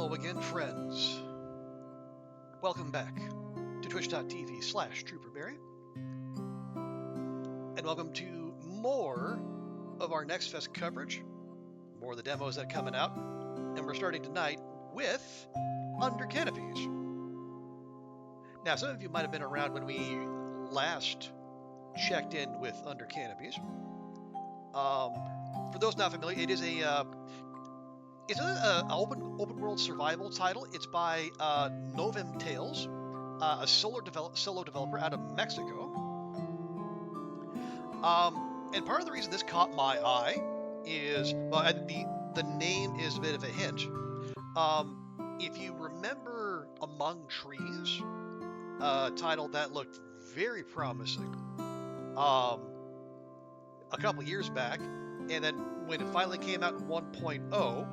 Hello again, friends. Welcome back to twitch.tv/TrooperBerry. And welcome to more of our Next Fest coverage, more of the demos that are coming out. And we're starting tonight with Under Canopies. Now, some of you might have been around when we last checked in with Under Canopies. For those not familiar, it is it's an open world survival title. It's by Novemtails, a solo developer out of Mexico. And part of the reason this caught my eye is, well, the name is a bit of a hint. If you remember Among Trees, a title that looked very promising a couple years back, and then when it finally came out in 1.0,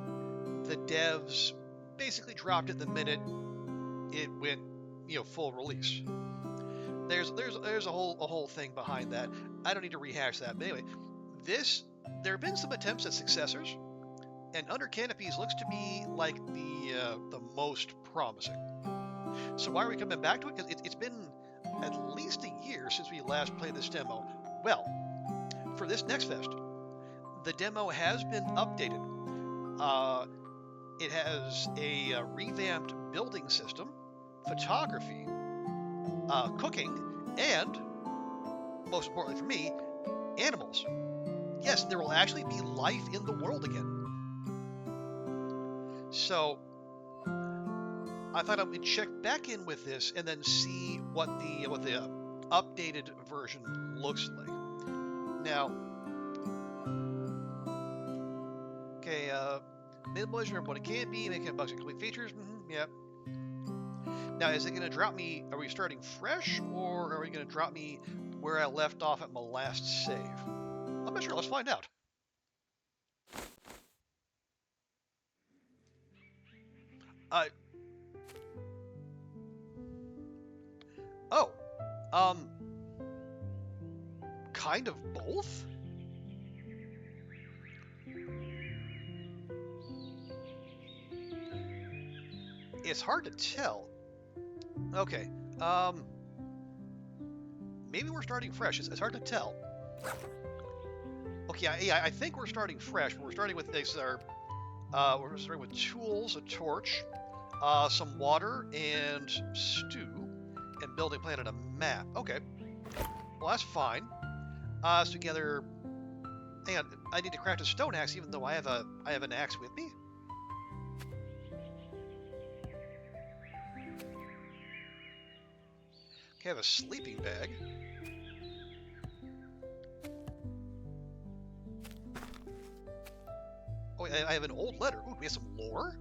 the devs basically dropped it the minute it went, full release. There's a whole thing behind that. I don't need to rehash that. But anyway, there have been some attempts at successors, and Under Canopies looks to be like the most promising. So why are we coming back to it? Because it's been at least a year since we last played this demo. Well, for this Next Fest, the demo has been updated. It has a revamped building system, photography, cooking, and, most importantly for me, animals. Yes, there will actually be life in the world again. So, I thought I would check back in with this and then see what the updated version looks like. Now, okay, minimalism, remember what it can be, making bugs and complete features, yeah. Now, is it going to drop me, are we starting fresh, or are we going to drop me where I left off at my last save? I'm not sure, let's find out. Kind of both? It's hard to tell. Okay, maybe we're starting fresh. It's hard to tell. Okay, yeah, I think we're starting fresh, but we're starting with this. We're starting with tools, a torch, some water, and stew, and building plan and a map. Okay, well that's fine. So together, hang on, I need to craft a stone axe, even though I have an axe with me. Okay, I have a sleeping bag. Oh, I have an old letter. Ooh, we have some lore.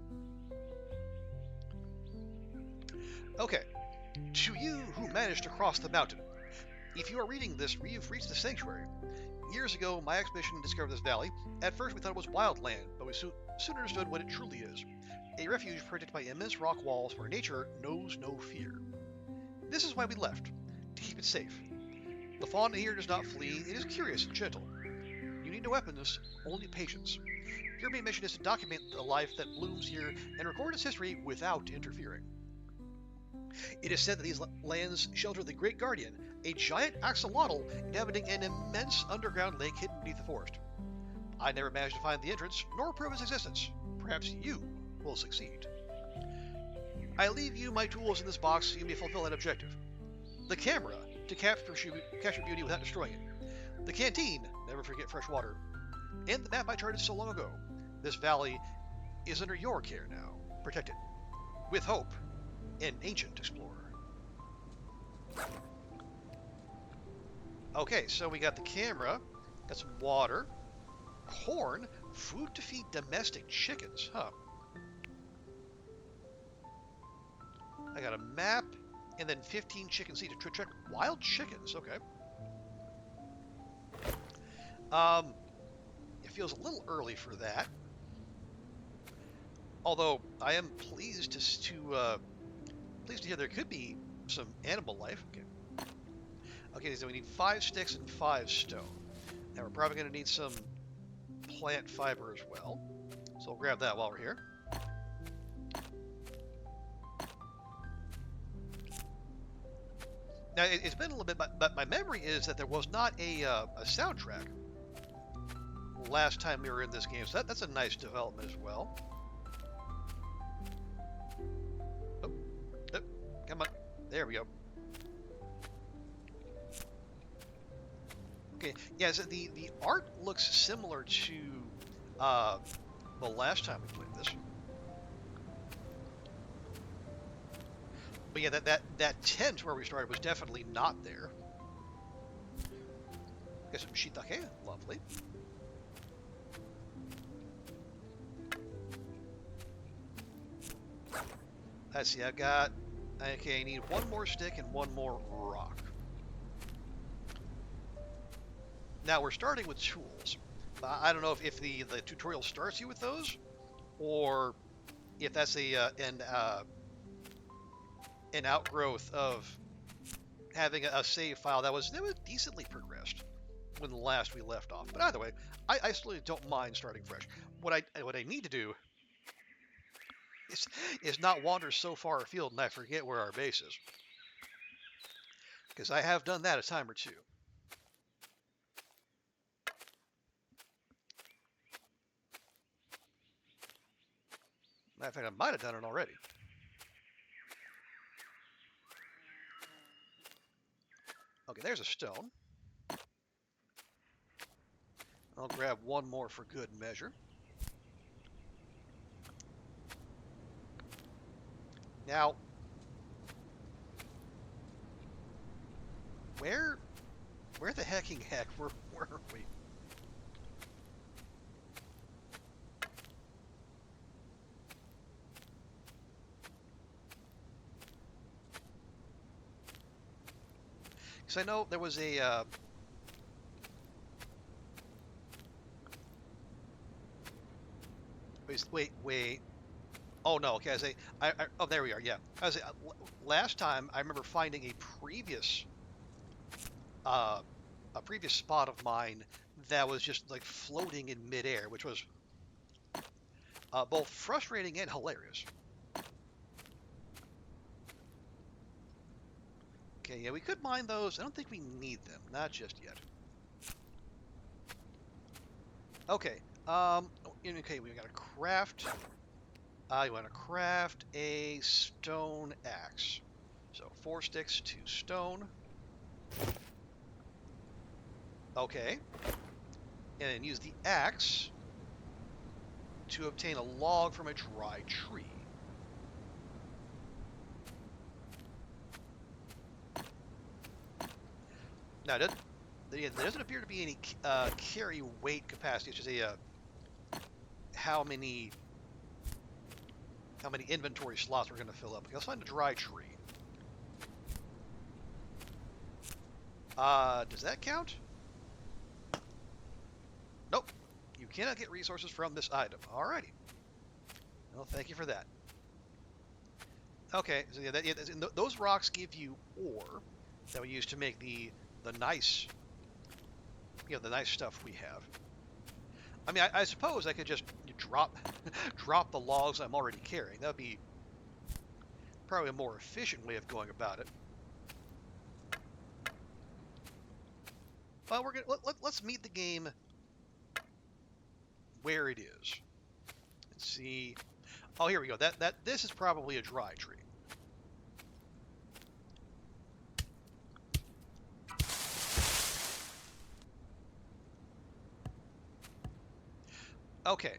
Okay, to you who managed to cross the mountain. If you are reading this, you've reached the sanctuary. Years ago, my expedition discovered this valley. At first, we thought it was wild land, but we soon understood what it truly is. A refuge protected by immense rock walls where nature knows no fear. This is why we left, to keep it safe. The fauna here does not flee, it is curious and gentle. You need no weapons, only patience. Your main mission is to document the life that blooms here and record its history without interfering. It is said that these lands shelter the Great Guardian, a giant axolotl inhabiting an immense underground lake hidden beneath the forest. I never managed to find the entrance, nor prove its existence. Perhaps you will succeed. I leave you my tools in this box so you may fulfill an objective. The camera, to capture beauty without destroying it. The canteen, never forget fresh water. And the map I charted so long ago. This valley is under your care now. Protect it. With hope, an ancient explorer. Okay, so we got the camera, got some water, corn, food to feed domestic chickens, huh? I got a map, and then 15 chicken seeds to check wild chickens. Okay. It feels a little early for that. Although I am pleased to hear there could be some animal life. Okay. Okay, so we need 5 sticks and 5 stone. Now we're probably going to need some plant fiber as well. So we'll grab that while we're here. Now it's been a little bit, but my memory is that there was not a soundtrack last time we were in this game, so that's a nice development as well. Oh, oh, come on, there we go. Okay, yeah, so the art looks similar to uh, the last time we played this. But yeah, that tent where we started was definitely not there. Got some shiitake, lovely. Let's see, I've got, okay, I need one more stick and one more rock. Now we're starting with tools. I don't know if the tutorial starts you with those, or if that's an outgrowth of having a save file that was decently progressed when last we left off. But either way, I still don't mind starting fresh. What I need to do is not wander so far afield and I forget where our base is, because I have done that a time or two. Matter of fact, I might have done it already. Okay, there's a stone. I'll grab one more for good measure. Now, where the hecking heck were we? Because I know there was a wait. Oh no, okay. Oh, there we are. Yeah, last time I remember finding uh, a previous spot of mine that was just like floating in midair, which was both frustrating and hilarious. Okay, yeah, we could mine those. I don't think we need them, not just yet. Okay, okay, we gotta craft. You want to craft a stone axe. So 4 sticks, 2 stone. Okay. And then use the axe to obtain a log from a dry tree. Now, there doesn't appear to be any carry weight capacity. It's just how many inventory slots we're going to fill up. Okay, let's find a dry tree. Does that count? Nope. You cannot get resources from this item. Alrighty. Well, thank you for that. Okay, so yeah, those rocks give you ore that we use to make the nice, the nice stuff we have. I mean, I suppose I could just drop drop the logs I'm already carrying. That would be probably a more efficient way of going about it. Well, let's meet the game where it is. Let's see. Oh, here we go. This is probably a dry tree. Okay.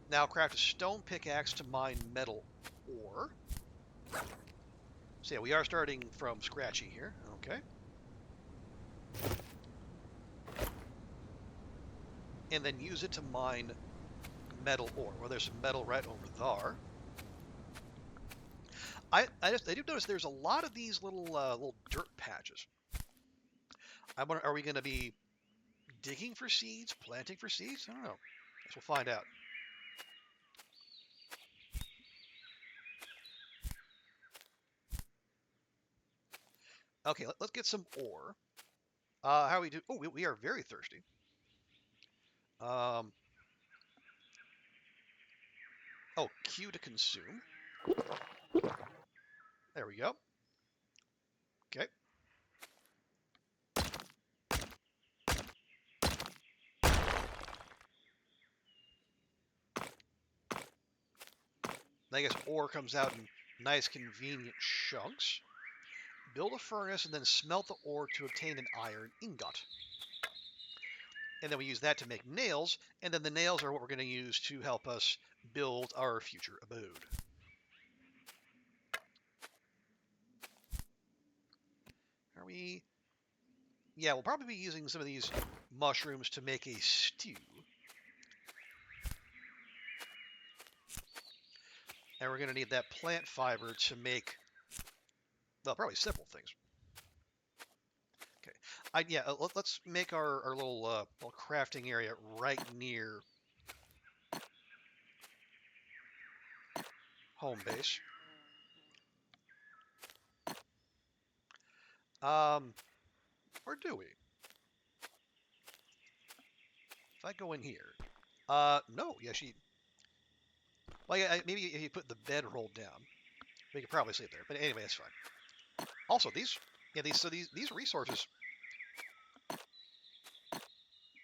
Now craft a stone pickaxe to mine metal ore. So yeah, we are starting from scratchy here. Okay. And then use it to mine metal ore. Well, there's some metal right over there. I do notice there's a lot of these little dirt patches. I wonder, are we going to be digging for seeds, planting for seeds? I don't know. Guess we'll find out. Okay, let's get some ore. How do we do? Oh, we are very thirsty. Um, oh, Q to consume. There we go. Okay. I guess ore comes out in nice convenient chunks. Build a furnace and then smelt the ore to obtain an iron ingot. And then we use that to make nails, and then the nails are what we're going to use to help us build our future abode. Are we... Yeah, we'll probably be using some of these mushrooms to make a stew. And we're going to need that plant fiber to make, well, probably several things. Okay. Let's make our little crafting area right near home base. Or do we? If I go in here, no, yeah, well, yeah, maybe if you put the bed roll down, we could probably sleep there. But anyway, that's fine. Also, these resources,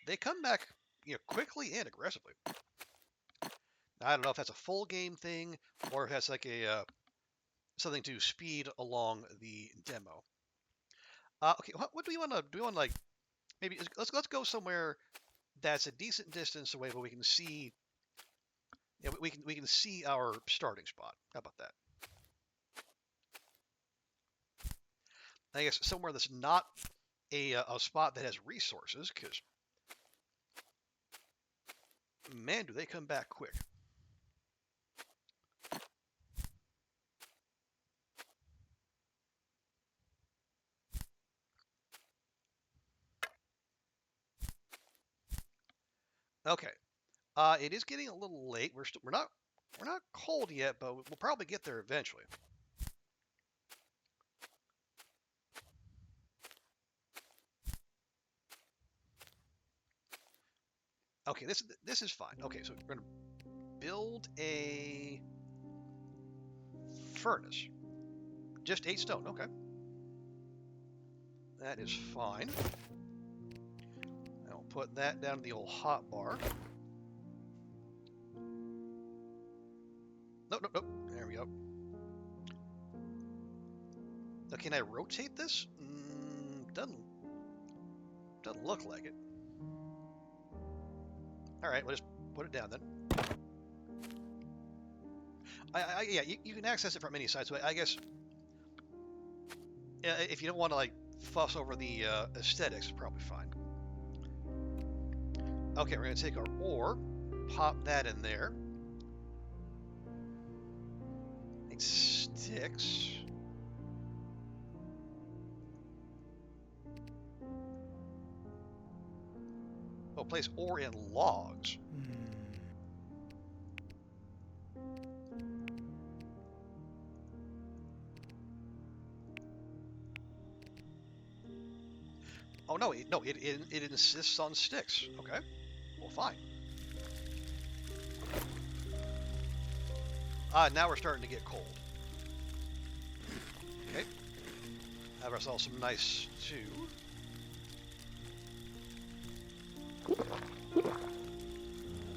they come back, quickly and aggressively. Now, I don't know if that's a full game thing or if that's like a something to speed along the demo. Okay, what do we want to do? We want to like maybe let's go somewhere that's a decent distance away, but we can see. Yeah, we can see our starting spot. How about that? I guess somewhere that's not a spot that has resources, because man, do they come back quick. Okay, it is getting a little late. We're not cold yet, but we'll probably get there eventually. Okay, this is fine. Okay, so we're gonna build a furnace. Just 8 stone. Okay, that is fine. I'll put that down to the old hot bar. Nope. There we go. Now, can I rotate this? Doesn't look like it. All right, we'll just put it down then. Yeah, you can access it from any side, so I guess if you don't want to like fuss over the aesthetics, it's probably fine. Okay, we're gonna take our ore, pop that in there. Make sticks. Oh, place ore in logs. Oh no, it insists on sticks. Okay, well fine. Now we're starting to get cold. Okay, have ourselves some nice stew.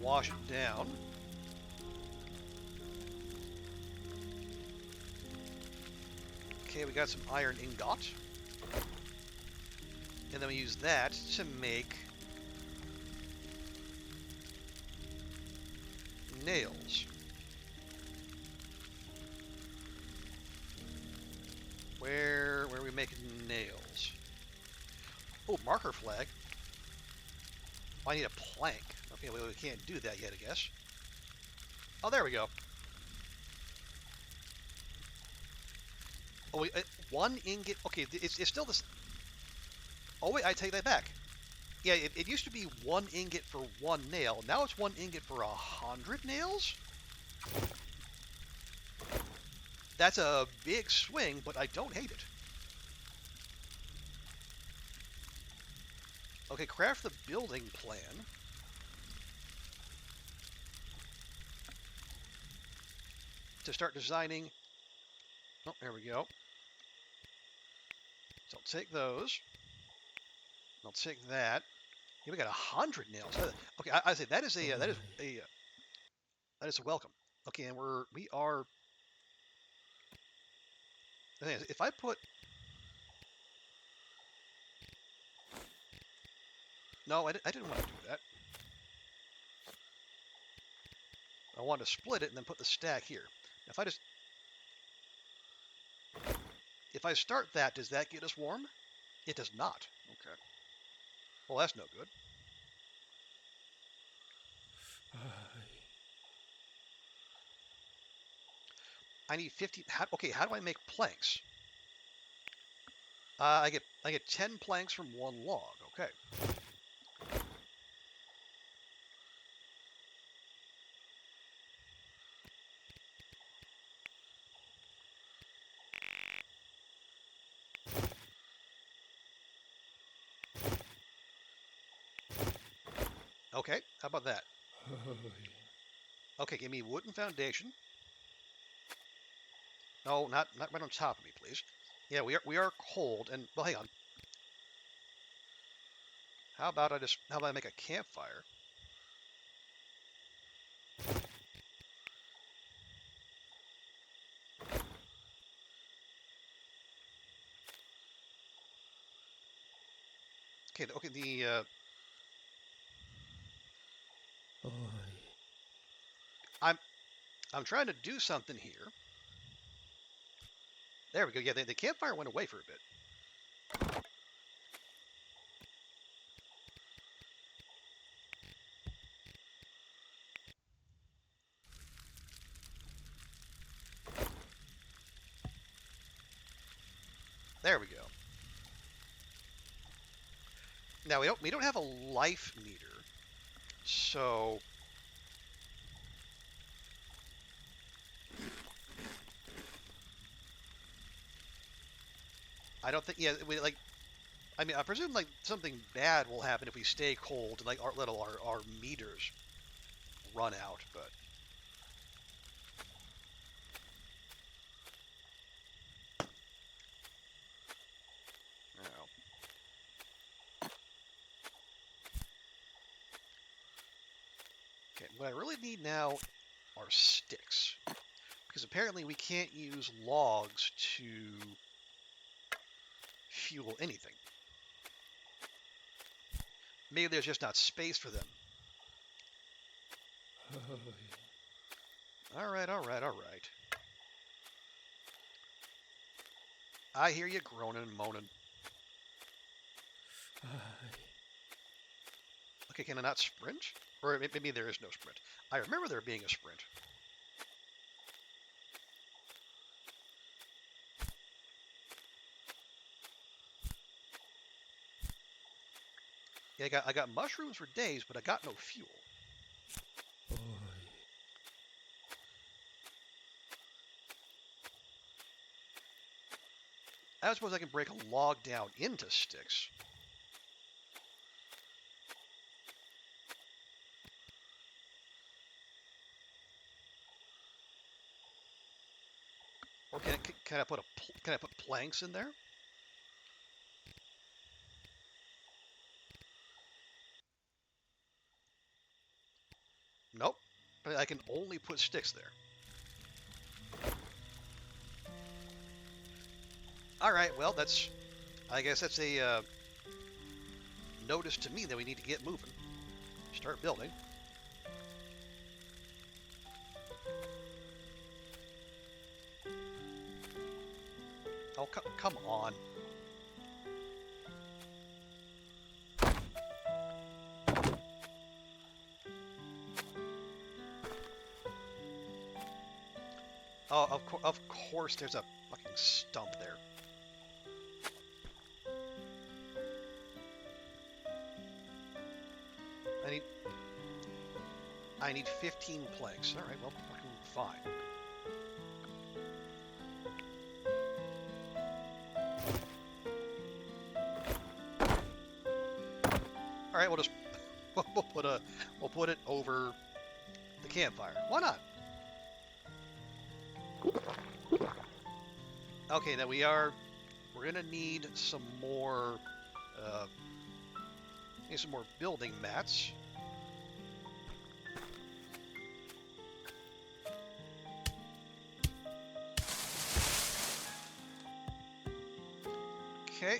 Wash it down. Okay, we got some iron ingot. And then we use that to make nails. Where are we making nails? Oh, marker flag. Oh, I need a plank. Okay, well, we can't do that yet, I guess. Oh, there we go. Oh, wait, 1 ingot. Okay, it's still this. Oh, wait, I take that back. Yeah, it used to be 1 ingot for 1 nail. Now it's 1 ingot for 100 nails? That's a big swing, but I don't hate it. Okay, craft the building plan. To start designing. Oh, there we go. So I'll take those. I'll take that. Yeah, we got 100 nails. Okay, I say that is a welcome. Okay, and we are. The thing is, if I put no, I didn't want to do that. I want to split it and then put the stack here. If I start that, does that get us warm? It does not. Okay. Well, that's no good. I need 15. Okay, how do I make planks? I get 10 planks from one log. Okay. Okay. How about that? Okay, give me wooden foundation. No, not right on top of me, please. Yeah, we are cold, and well, hang on. How about I make a campfire? Okay, I'm I'm trying to do something here. There we go. Yeah, the campfire went away for a bit. There we go. Now we don't have a life meter, so I don't think. Yeah, we like. I mean, I presume like something bad will happen if we stay cold and like our meters run out. But you know. Okay, what I really need now are sticks because apparently we can't use logs to fuel anything. Maybe there's just not space for them. All right, all right, all right. I hear you groaning and moaning. Okay, can I not sprint? Or maybe there is no sprint. I remember there being a sprint. Yeah, I got mushrooms for days, but I got no fuel. I suppose I can break a log down into sticks. Or can I put planks in there? Nope. I can only put sticks there. All right. Well, I guess that's a notice to me that we need to get moving. Start building. Oh, come on. Oh, of course there's a fucking stump there. I need 15 planks. All right, well, fine. All right, we'll put it over the campfire. Why not? Okay, now we're gonna need some more building mats. Okay.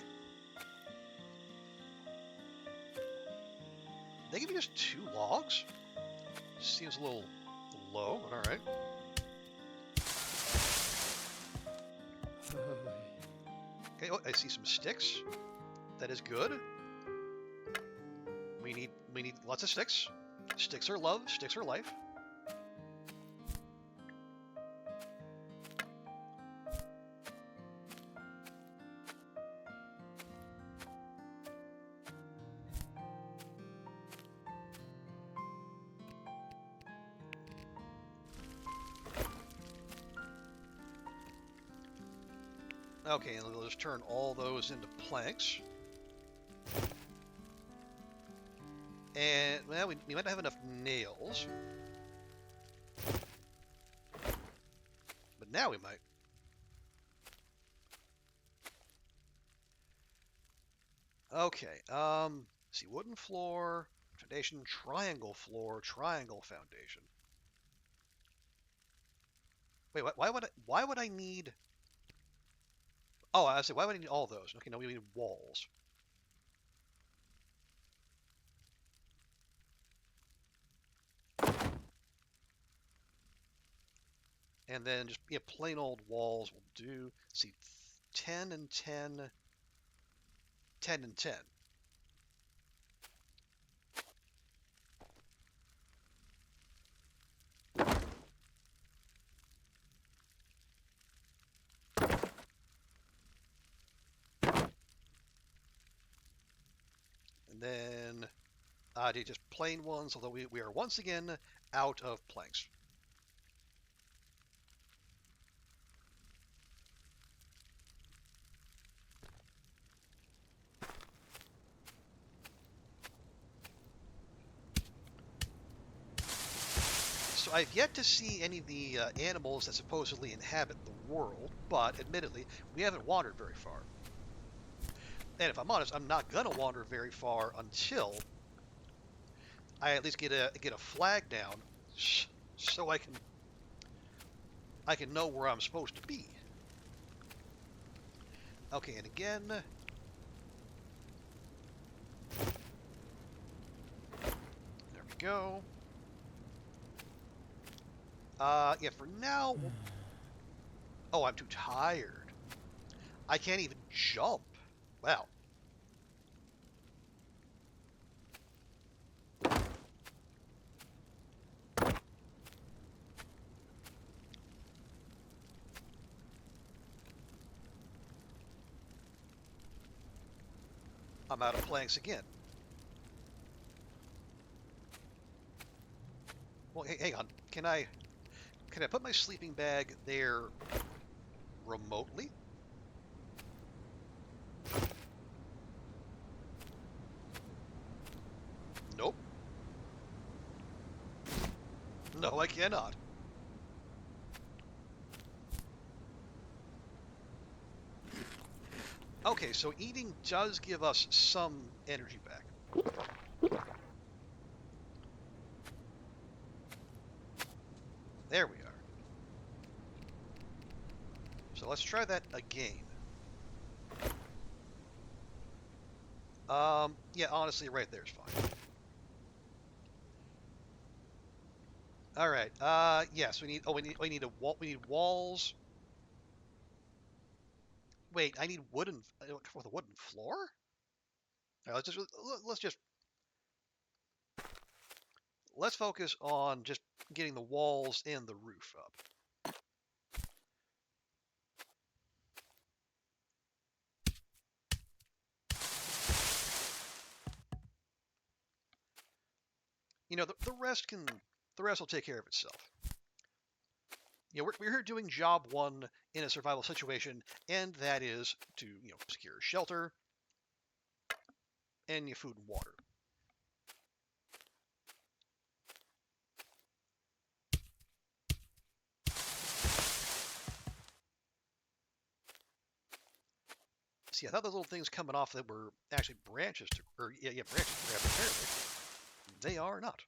They give me just 2 logs? Seems a little low, but alright. Okay, oh, I see some sticks. That is good. We need lots of sticks. Sticks are love, sticks are life. Okay, and we'll just turn all those into planks. And, well, we might not have enough nails. But now we might. Okay, see, wooden floor, foundation, triangle floor, triangle foundation. Wait, why would I need... Oh, I say, why would I need all those? Okay, no, we need walls. And then just, yeah, plain old walls will do. Let's see, 10 and 10, 10 and 10. And then just plain ones, although we are once again out of planks. So I've yet to see any of the animals that supposedly inhabit the world, but admittedly, we haven't wandered very far. And if I'm honest, I'm not gonna wander very far until I at least get a flag down, so I can know where I'm supposed to be. Okay, and again, there we go. Yeah, for now. Oh, I'm too tired. I can't even jump. Wow. I'm out of planks again. Well, hey, hang on. Can I put my sleeping bag there remotely? Nope. No, I cannot. Okay, so eating does give us some energy back. There we are. So let's try that again. Yeah, honestly, right there is fine. All right. Yes, we need. Oh, we need a wall. We need walls. Wait, I need wooden with a wooden floor. All right, let's focus on just getting the walls and the roof up. You know, the rest will take care of itself. You know, we're here doing job one in a survival situation, and that is to, secure shelter and your food and water. See, I thought those little things coming off that were actually branches branches to grab, apparently. They are not.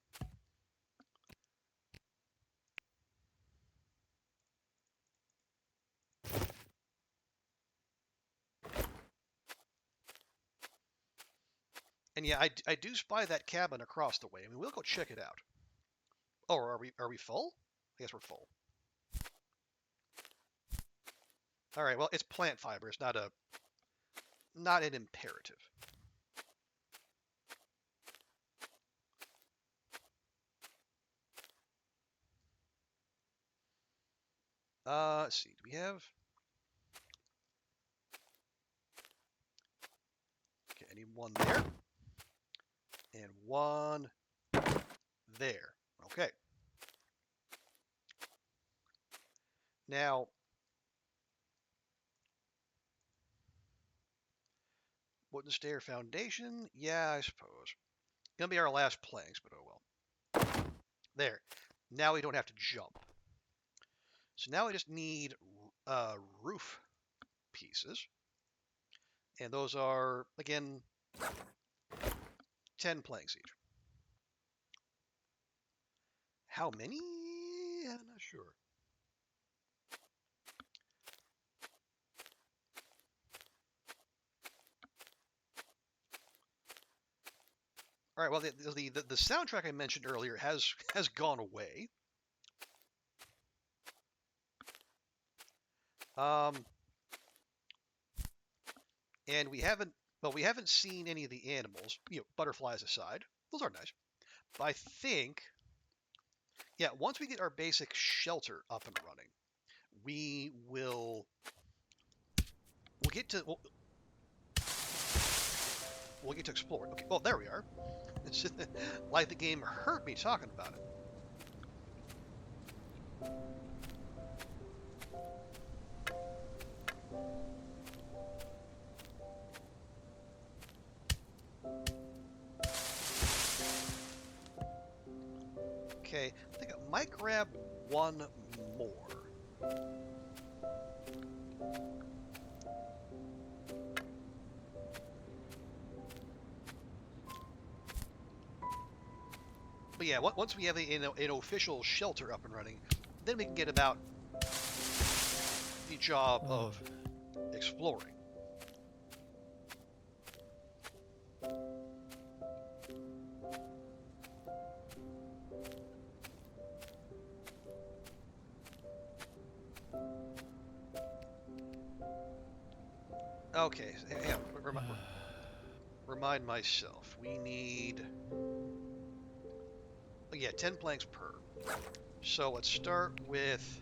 And yeah, I do spy that cabin across the way. I mean, we'll go check it out. Oh, are we full? I guess we're full. All right. Well, it's plant fiber. It's not an imperative. Let's see. Do we have? Okay, I need one there. And one there. Okay. Now, wooden stair foundation. Yeah, I suppose. Gonna be our last planks, but oh well. There. Now we don't have to jump. So now we just need roof pieces. And those are, again, 10 planks each. How many? I'm not sure. All right. Well, the soundtrack I mentioned earlier has gone away. And we haven't seen any of the animals. Butterflies aside, those are nice. But I think, yeah, once we get our basic shelter up and running, we'll get to we'll get to explore. Okay. Well, there we are. It's just, like the game heard me talking about it. Okay, I think I might grab one more. But yeah, once we have an official shelter up and running, then we can get about the job of exploring. Okay, hang on. Remind myself. We need... Oh, yeah, 10 planks per. So let's start with...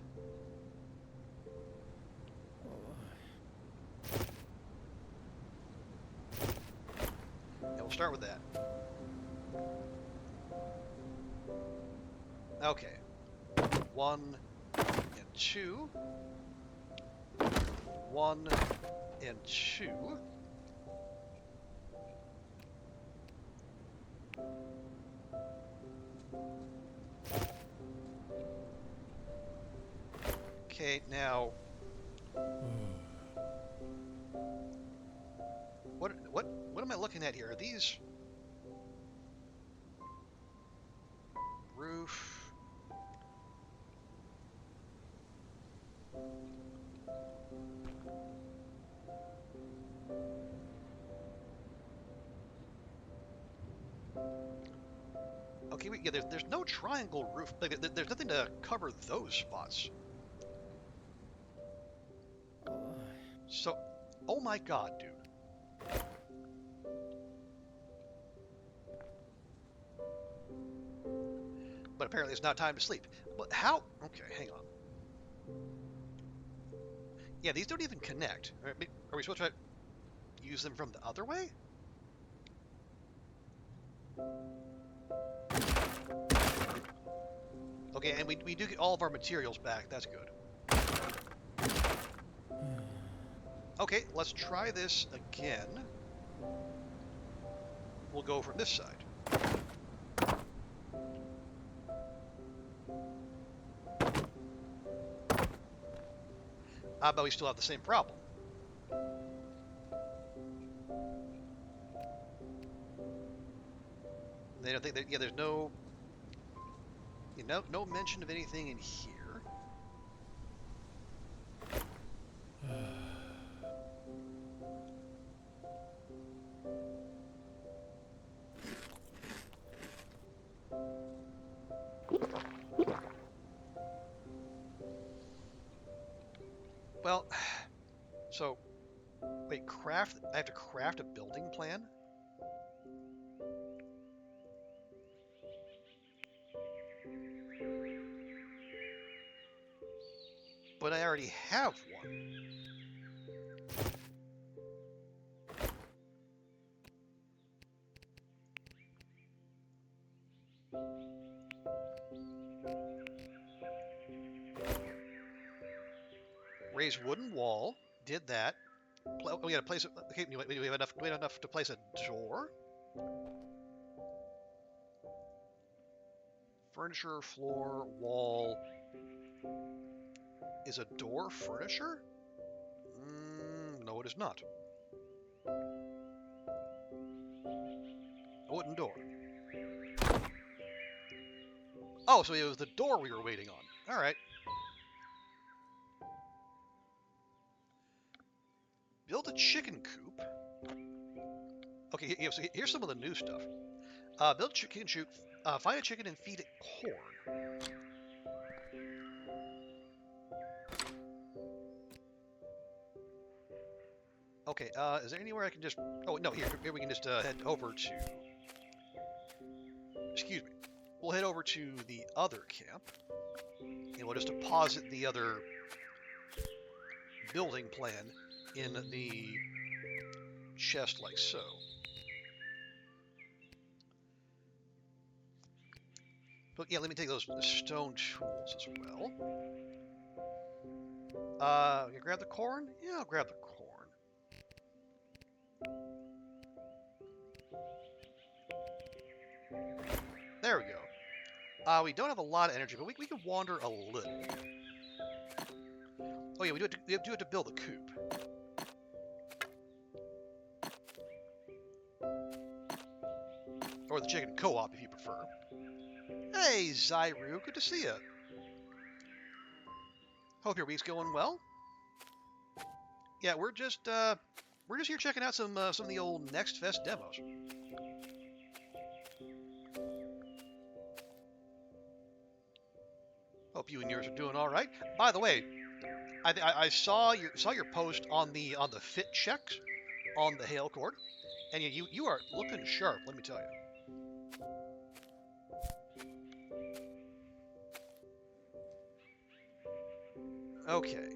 Yeah, we'll start with that. Okay. 1 and 2. 1 and 2. Okay, now what am I looking at here? Are these roof? Okay, yeah, there's no triangle roof. Like, there's nothing to cover those spots. So, oh my god, dude. But apparently it's not time to sleep. But how? Okay, hang on. Yeah, these don't even connect. Are we supposed to use them from the other way? Okay, and we do get all of our materials back. That's good. Okay, let's try this again. We'll go from this side. But we still have the same problem. They don't think that, yeah, there's no mention of anything in here. Well, so wait, craft. I have to craft a building plan. But I already have one. Raise wooden wall. Did that. We gotta place it. Okay, do we have enough? Do we have enough to place a door? Furniture, floor, wall. Is a door furniture? No, it is not. A wooden door. Oh, so it was the door we were waiting on. All right. Build a chicken coop. Okay, so here's some of the new stuff. Build a chicken coop. Find a chicken and feed it corn. Okay, is there anywhere I can just... Oh, no, here we can just head over to... Excuse me. We'll head over to the other camp. And we'll just deposit the other building plan in the chest like so. But yeah, let me take those stone tools as well. You grab the corn? Yeah, I'll grab the corn. There we go. We don't have a lot of energy, but we can wander a little. Oh yeah, we do have to build a coop. Or the chicken co-op, if you prefer. Hey, Zyru, good to see you. Hope your week's going well. Yeah, we're just here checking out some of the old Next Fest demos. Hope you and yours are doing all right. By the way, I saw your post on the fit checks on the hail cord, and you are looking sharp. Let me tell you. Okay.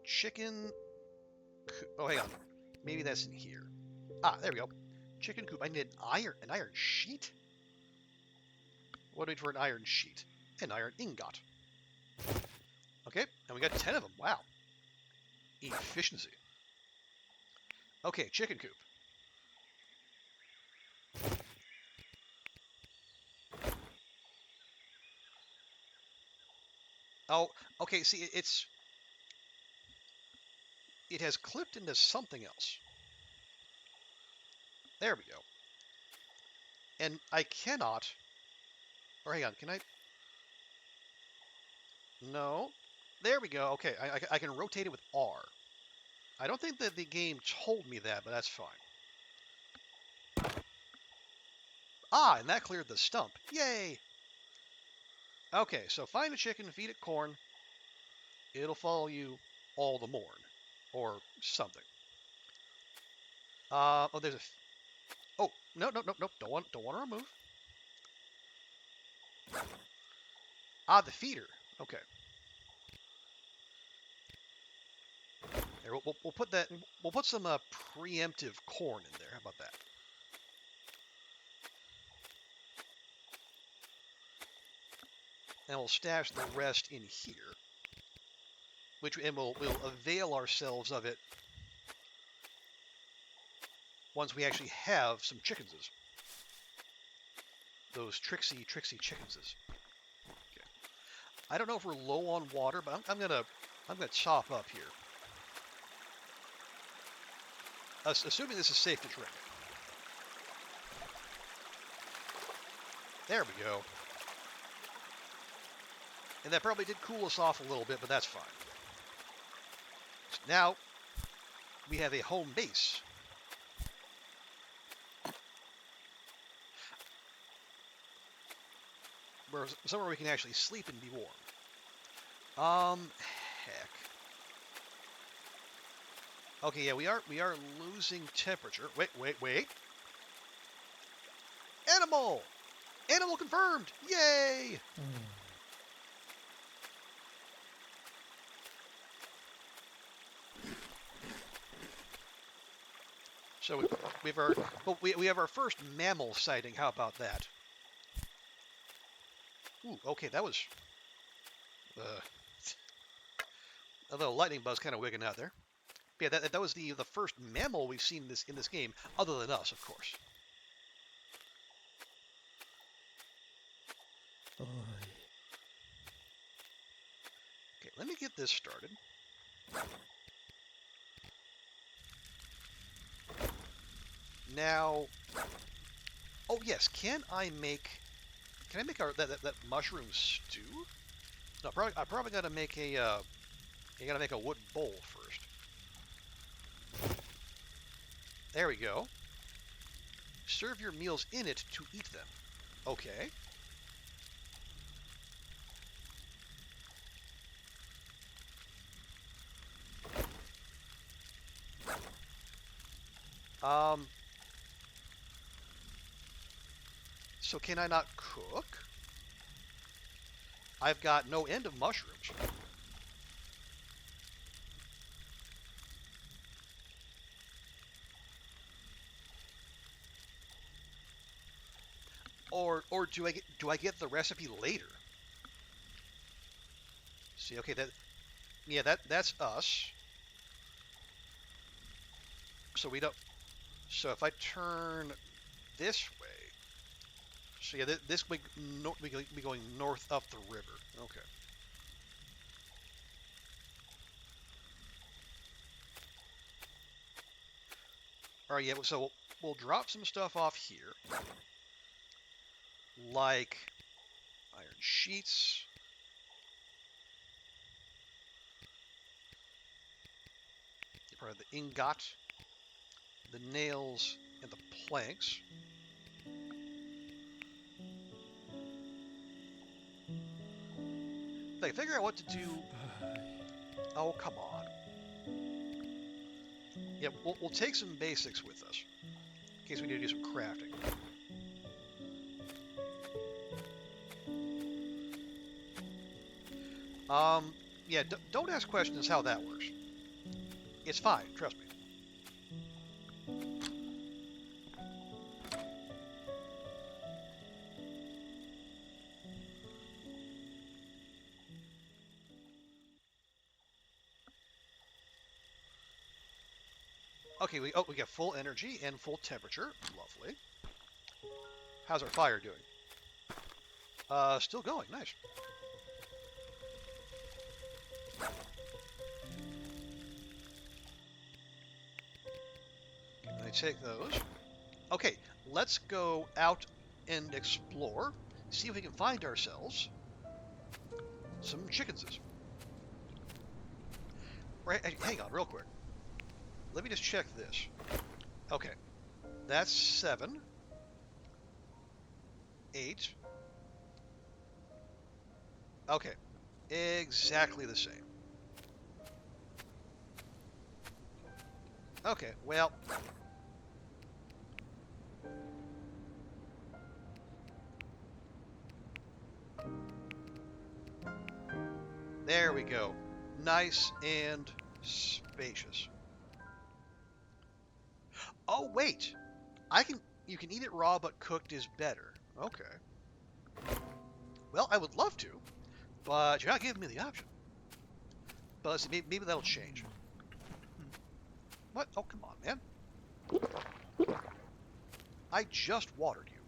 Chicken. Oh, hang on. Maybe that's in here. Ah, there we go. Chicken coop. I need an iron sheet. What do we need for an iron sheet? An iron ingot. Okay, and we got 10 of them. Wow. Efficiency. Okay, chicken coop. Oh, okay, see, it has clipped into something else. There we go. And I cannot, or hang on, can I? No. There we go. Okay, I can rotate it with R. I don't think that the game told me that, but that's fine. Ah, and that cleared the stump. Yay! Okay, so find a chicken, feed it corn. It'll follow you all the morn. Or something. Oh, there's a... Oh, no. Don't want to remove. Ah, the feeder. Okay. There, we'll put that. We'll put some preemptive corn in there. How about that? And we'll stash the rest in here, and we'll avail ourselves of it once we actually have some chickenses. Those tricksy chickenses. Okay. I don't know if we're low on water, but I'm gonna chop up here. Assuming this is safe to drink. There we go. And that probably did cool us off a little bit, but that's fine. So now, we have a home base. Somewhere we can actually sleep and be warm. Heck. Okay, yeah, we are losing temperature. Wait. Animal! Animal confirmed! Yay! So we have our first mammal sighting. How about that? Ooh, okay, that was a little lightning buzz kind of wigging out there. But yeah, that was the first mammal we've seen in this game, other than us, of course. Oy. Okay, let me get this started. Now, oh yes, can I make that mushroom stew? No, I probably gotta make a wooden bowl first. There we go. Serve your meals in it to eat them. Okay. Um. So can I not cook? I've got no end of mushrooms. Or do I get the recipe later? See, okay, that's us. So we don't. So if I turn this way, so yeah, this we be going north up the river. Okay. All right, yeah. So we'll drop some stuff off here, like iron sheets. Probably the ingot, the nails, and the planks. If I figure out what to do. Oh, come on. Yeah, we'll take some basics with us in case we need to do some crafting. Yeah, don't ask questions how that works. It's fine, trust me. Okay, we got full energy and full temperature. Lovely. How's our fire doing? Still going. Nice. Can I take those? Okay, let's go out and explore. See if we can find ourselves some chickenses. Right, hang on, real quick. Let me just check this. Okay, that's 7, 8. Okay, exactly the same. Okay, well. There we go. Nice and spacious. Oh, wait. You can eat it raw, but cooked is better. Okay. Well, I would love to, but you're not giving me the option. But let's see, maybe that'll change. What? Oh, come on, man. I just watered you.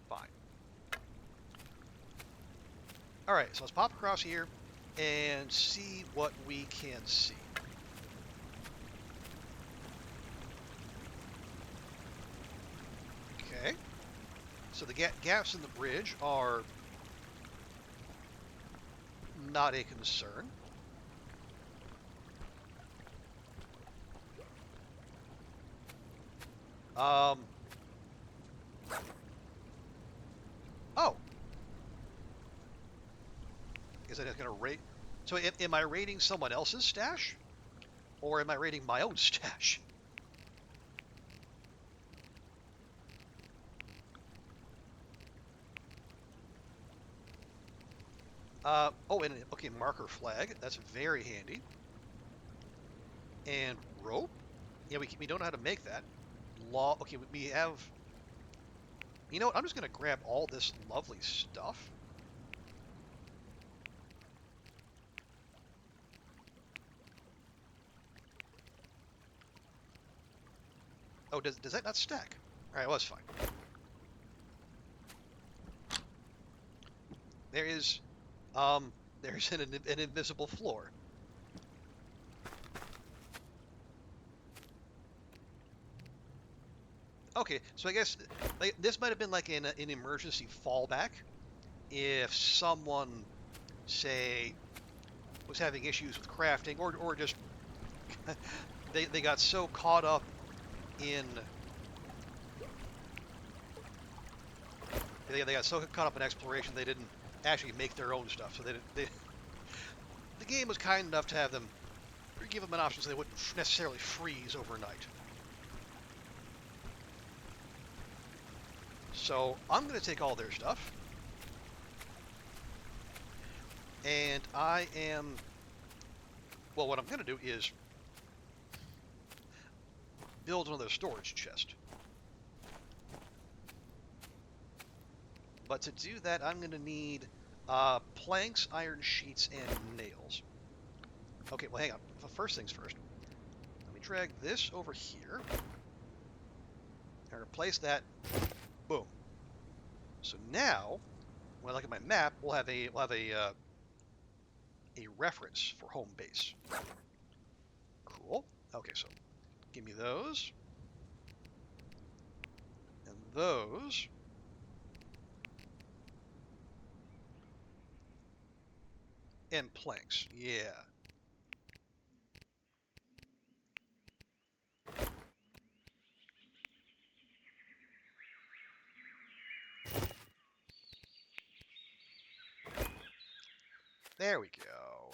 Fine. Alright, so let's pop across here and see what we can see. Okay. So the gaps in the bridge are not a concern. Oh. Is that going to rate? So am I raiding someone else's stash, or am I raiding my own stash? Oh, and okay, marker flag. That's very handy. And rope. Yeah, we don't know how to make that. Law. Okay, we have. You know what? I'm just gonna grab all this lovely stuff. Oh, does that not stack? All right, well, that's fine. There is, there's an invisible floor. Okay, so I guess like this might have been like an emergency fallback if someone, say, was having issues with crafting, or just they got so caught up in they got so caught up in exploration they didn't actually make their own stuff. So the game was kind enough to have them give them an option so they wouldn't necessarily freeze overnight. So I'm going to take all their stuff, and I am. Well, what I'm going to do is build another storage chest. But to do that, I'm going to need planks, iron sheets, and nails. Okay, well, hang on. First things first. Let me drag this over here and replace that. Boom. So now, when I look at my map, we'll have a reference for home base. Cool. Okay, so give me those and those. And planks. Yeah. There we go.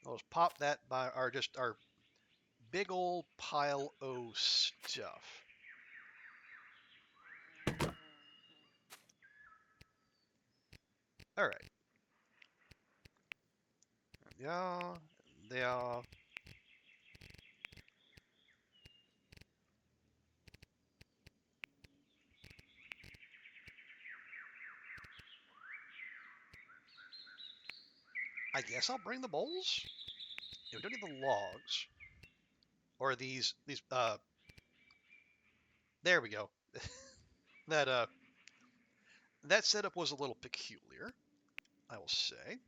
I'll just pop that by our big old pile of stuff. All right. Yeah. They are. I guess I'll bring the bowls. Yeah, we don't need the logs. Or these. There we go. that that setup was a little peculiar, I will say.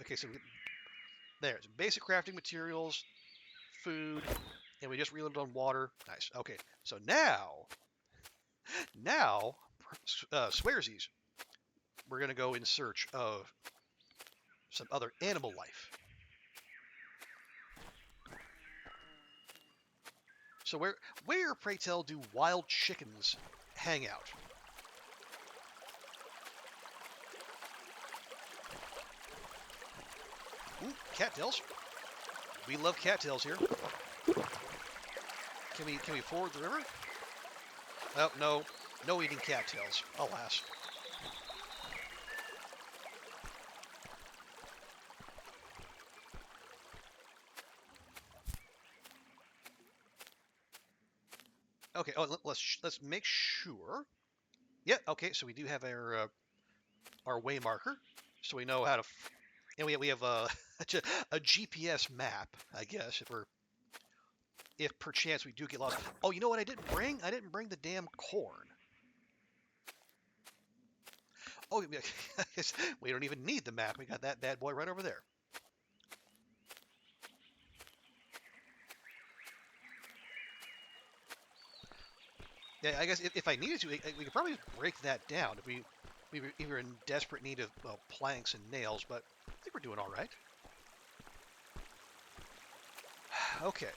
Okay, so there's basic crafting materials, food, and we just reloaded on water. Nice. Okay, so now, swearsies, we're gonna go in search of some other animal life. So where, pray tell, do wild chickens hang out? Ooh, cattails. We love cattails here. Can we ford the river? Oh, no eating cattails, alas. Okay. Oh, let's make sure. Yeah. Okay. So we do have our way marker, so we know how to. And we have a GPS map, I guess, if perchance we do get lost. Oh, you know what I didn't bring? I didn't bring the damn corn. Oh, I guess we don't even need the map. We got that bad boy right over there. Yeah, I guess if I needed to, we could probably break that down if we were in desperate need of, well, planks and nails, but I think we're doing all right. Okay.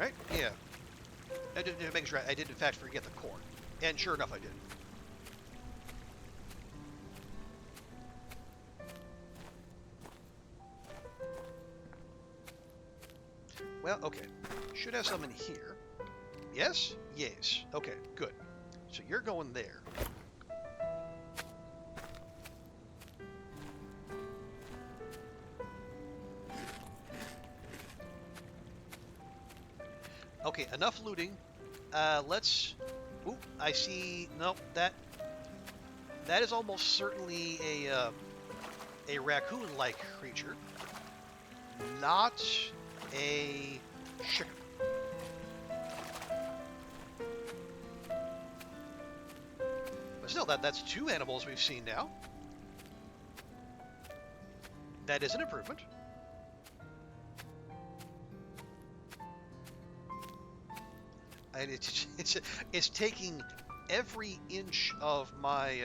right? Yeah. I did make sure I did in fact forget the corn, and sure enough, I did. Well, okay. Should have some in here. Yes? Yes. Okay, good. So you're going there. Okay, enough looting. Let's... Ooh, I see... Nope, that is almost certainly a raccoon-like creature. Not a chicken. But still, that's two animals we've seen now. That is an improvement. And it's taking every inch of my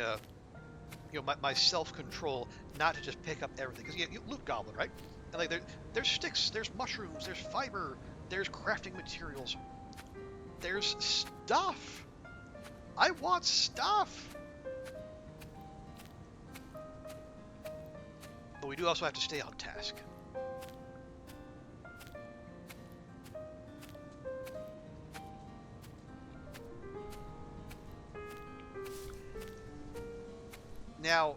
my self-control not to just pick up everything, because you loot goblin, right? And like there's sticks, there's mushrooms, there's fiber, there's crafting materials, there's stuff. I want stuff. But we do also have to stay on task. Now,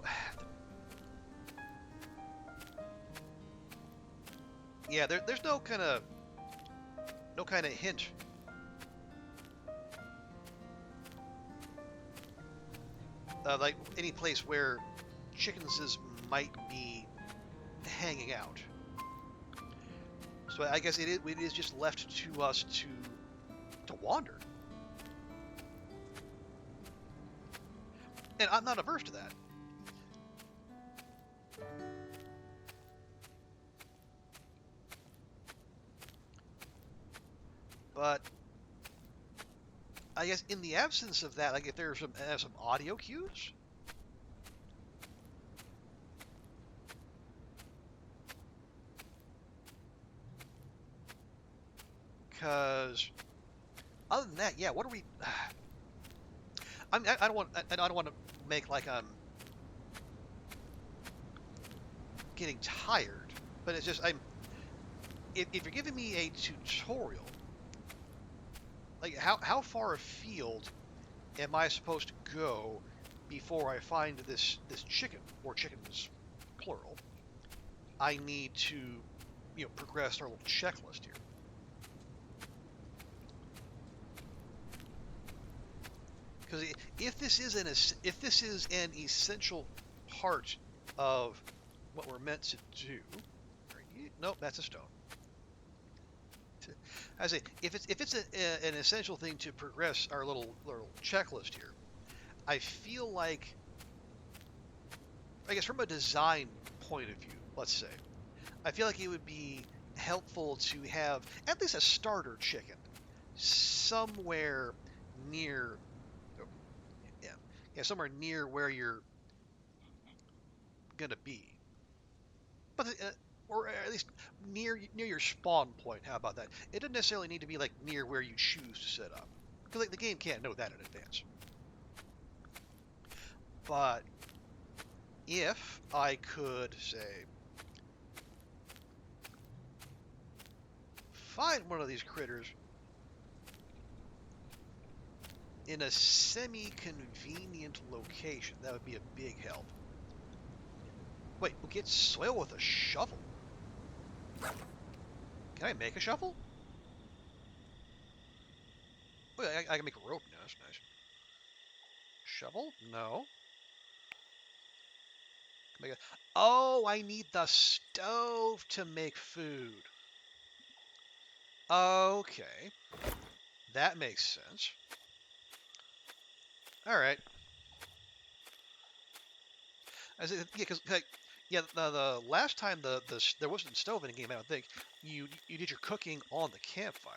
yeah, there's no kind of hint. Like any place where chickens might be hanging out. So I guess it is just left to us to wander. And I'm not averse to that. But I guess in the absence of that, like if there's some audio cues. Because other than that, yeah, what are we? I don't want to make like I'm getting tired, but it's just if you're giving me a tutorial, like how far afield am I supposed to go before I find this chicken, or chickens plural? I need to progress our little checklist here. Because if this is an essential part of what we're meant to do, nope, that's a stone. I say if it's an essential thing to progress our little checklist here, I feel like, I guess from a design point of view, let's say, I feel like it would be helpful to have at least a starter chicken somewhere near. Yeah, somewhere near where you're gonna be, but or at least near your spawn point. How about that? It doesn't necessarily need to be like near where you choose to set up, because like the game can't know that in advance. But if I could say find one of these critters in a semi-convenient location, that would be a big help. Wait, we'll get soil with a shovel. Can I make a shovel? Wait, I can make a rope now. That's nice. Shovel? No. Oh, I need the stove to make food. Okay. That makes sense. Alright. Yeah, because yeah, the last time there wasn't a stove in the game, I don't think, you did your cooking on the campfire.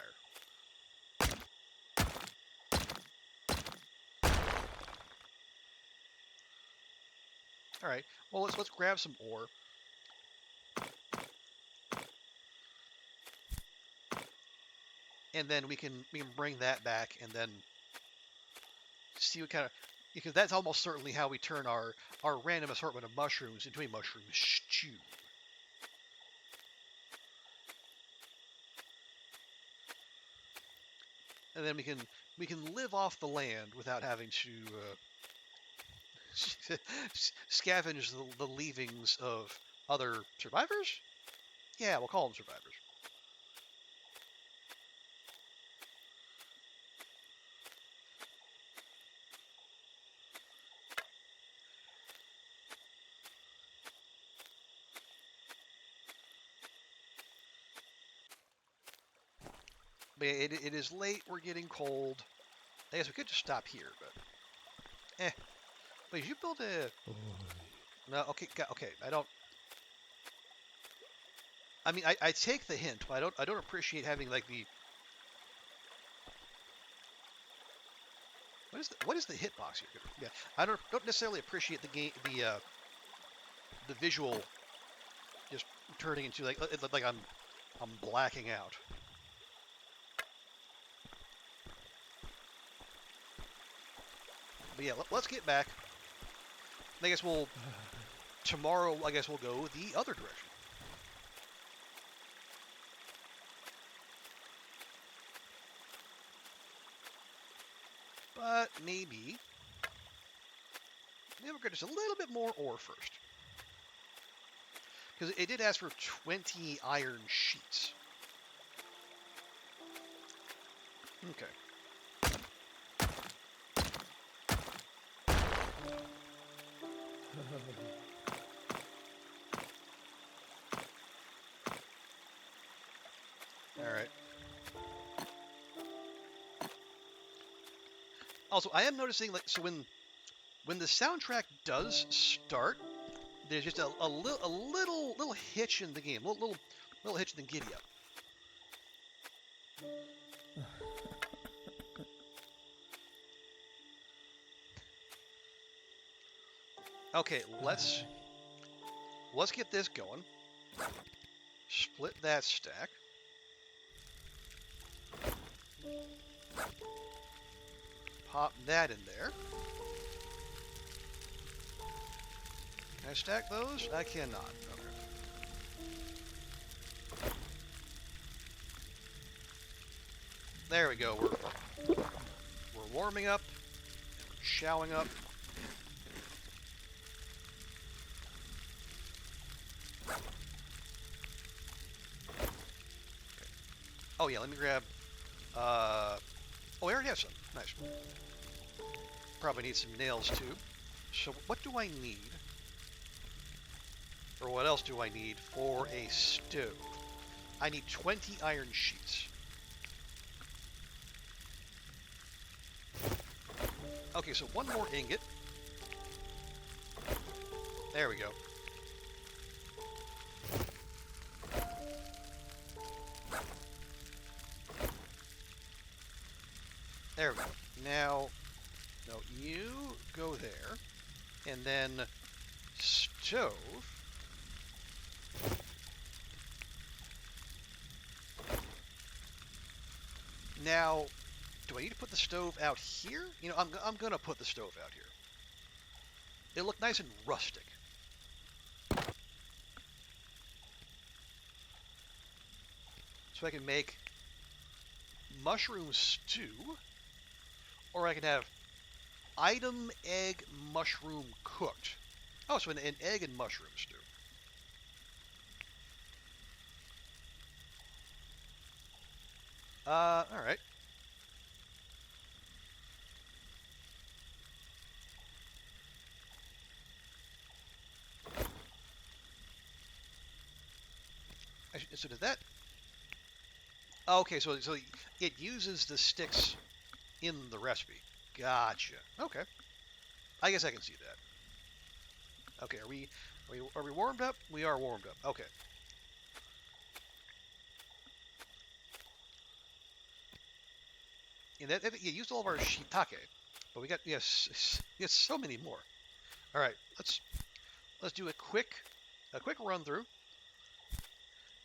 All right. Well, let's grab some ore. and then we can bring that back and then see what kind of, because that's almost certainly how we turn our random assortment of mushrooms into a mushroom stew. And then we can live off the land without having to scavenge the leavings of other survivors. Yeah, we'll call them survivors. But yeah, it is late. We're getting cold. I guess we could just stop here, but Wait, you build a? No, okay, okay. I don't. I mean, I take the hint, but I don't appreciate having like the. What is the hitbox here? Yeah, I don't necessarily appreciate the game the visual just turning into like I'm blacking out. But yeah, let's get back. I guess tomorrow. I guess we'll go the other direction. But maybe we'll get just a little bit more ore first. Because it did ask for 20 iron sheets. Okay. Alright. Also, I am noticing, like, so when the soundtrack does start, there's just a little hitch in the game, little hitch in the giddy up. Okay, let's get this going. Split that stack. Pop that in there. Can I stack those? I cannot. Okay. There we go. We're warming up. And we're showing up. Okay. Oh yeah, let me grab. Oh, I already have some. Nice. Probably need some nails too. So what do I need? Or what else do I need for a stove? I need 20 iron sheets. Okay, so one more ingot. There we go. There we go. Now, no, you go there, and then stove. Now, do I need to put the stove out here? You know, I'm gonna put the stove out here. It'll look nice and rustic. So I can make mushroom stew, or I can have item egg mushroom cooked. Oh, so an egg and mushroom stew. All right. So does that? Okay, so it uses the sticks in the recipe. Gotcha. Okay. I guess I can see that. Okay, are we warmed up? We are warmed up. Okay. And that you used all of our shiitake, but we got yes so many more. All right, let's do a quick run through.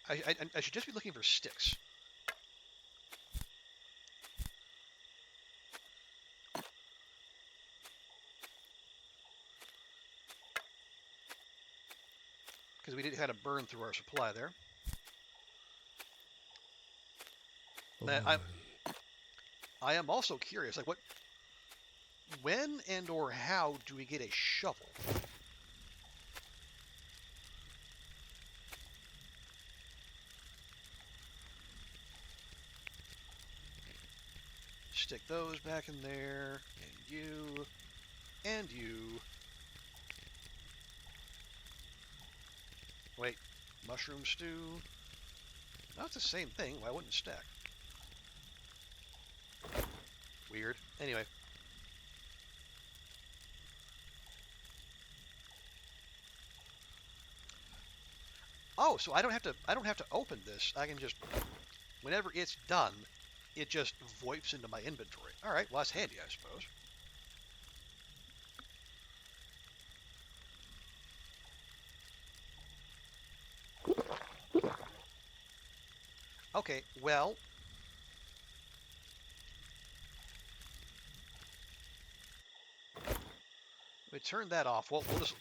I should just be looking for sticks. because we did kind of burn through our supply there. I am also curious, like when and or how do we get a shovel? Stick those back in there, and you, and you. Wait, mushroom stew? Not the same thing. Why wouldn't it stack? Weird. Anyway. Oh, so I don't have to open this. I can just, whenever it's done, it just voips into my inventory. All right, well that's handy, I suppose. Okay, well, we turn that off. We'll just,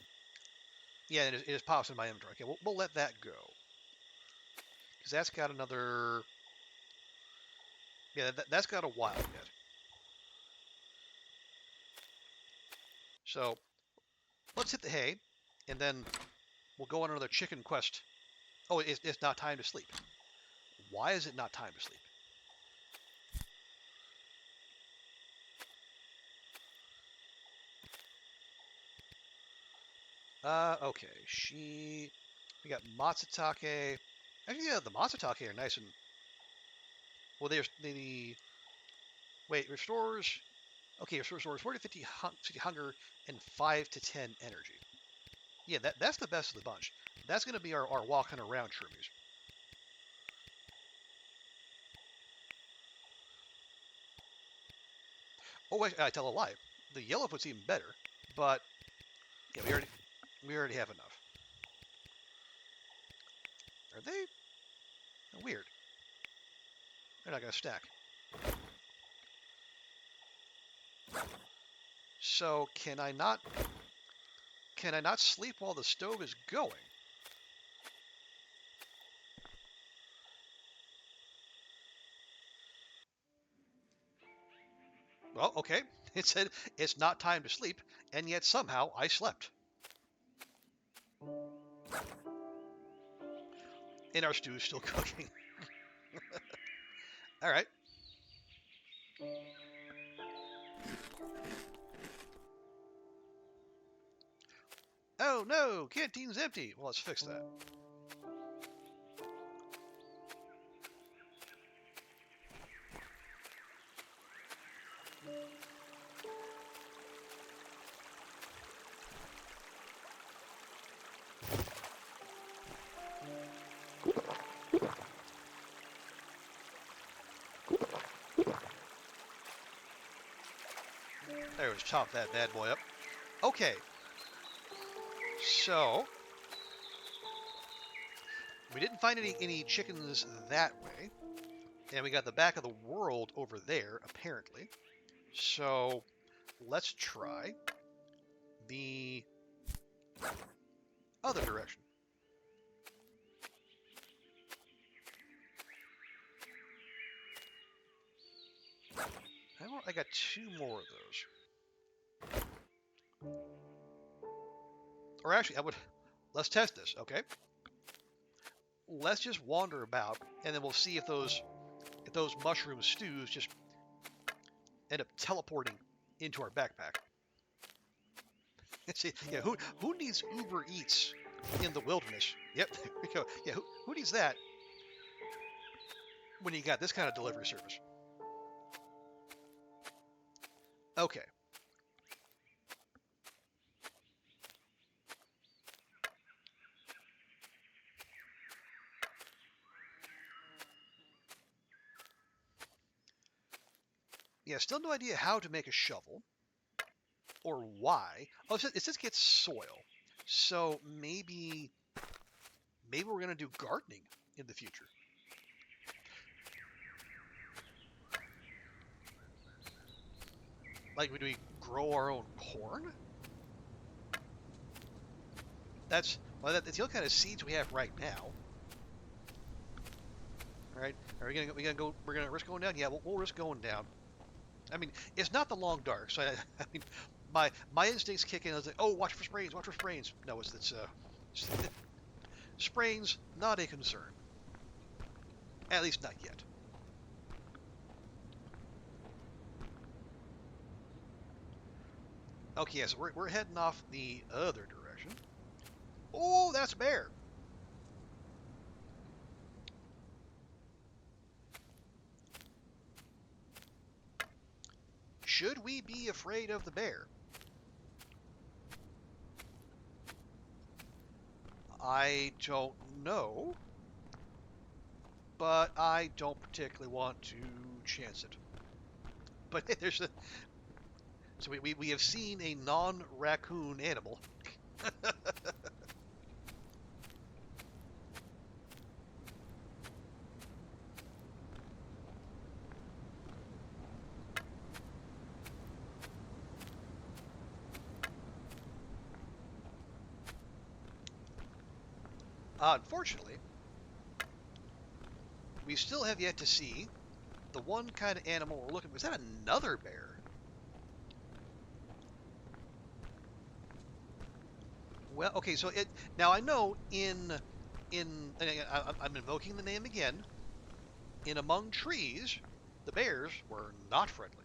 yeah, it just pops in my inventory. Okay, we'll let that go because that's got another. Yeah, that's got a while yet. So let's hit the hay, and then we'll go on another chicken quest. Oh, it's not time to sleep. Why is it not time to sleep? Okay. We got Matsutake. Actually, yeah, the Matsutake are nice and. Well, wait, restores. Okay, restores 4 to 50 hunger and 5 to 10 energy. Yeah, that's the best of the bunch. That's going to be our walking around shroomies. Oh, wait, I tell a lie. The yellowfoot's even better, but yeah, we already have enough. Are they weird? They're not going to stack. So can I not sleep while the stove is going? Well, okay. It said it's not time to sleep, and yet somehow I slept. And our stew is still cooking. All right. Oh no, canteen's empty. Well, let's fix that. There, let's chop that bad boy up. Okay. So, we didn't find any chickens that way. And we got the back of the world over there, apparently. So, let's try the other direction. I got 2 more of those. Or actually, let's test this, okay? Let's just wander about, and then we'll see if those mushroom stews just end up teleporting into our backpack. See, yeah, who needs Uber Eats in the wilderness? Yep, there we go. Yeah, who needs that when you got this kind of delivery service? Okay. Yeah, still no idea how to make a shovel or why. Oh, it says get soil. So maybe we're gonna do gardening in the future. Like, do we grow our own corn? That's that's the only kind of seeds we have right now. All right, are we gonna go? We're gonna risk going down? Yeah, we'll risk going down. I mean, it's not the long dark, so I mean, my instincts kick in. I was like, oh, watch for sprains, watch for sprains. No, it's sprains not a concern, at least not yet. Okay, yeah, so we're heading off the other direction. Oh, that's a bear. Should we be afraid of the bear? I don't know, but I don't particularly want to chance it. But there's a so we have seen a non-raccoon animal. Unfortunately, we still have yet to see the one kind of animal we're looking for. Is that another bear? Well, okay, so it now I know and I'm invoking the name again. In Among Trees, the bears were not friendly.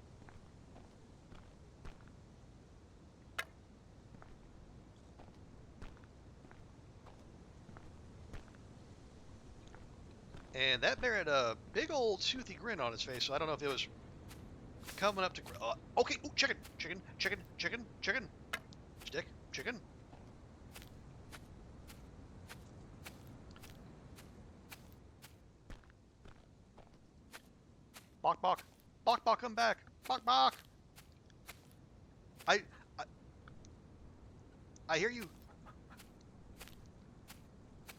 And that bear had a big old toothy grin on his face, so I don't know if it was coming up to. Okay, ooh, chicken, chicken, chicken, chicken, chicken, stick, chicken. Bok bok, bok bok, come back, bok bok. I, I, I hear you.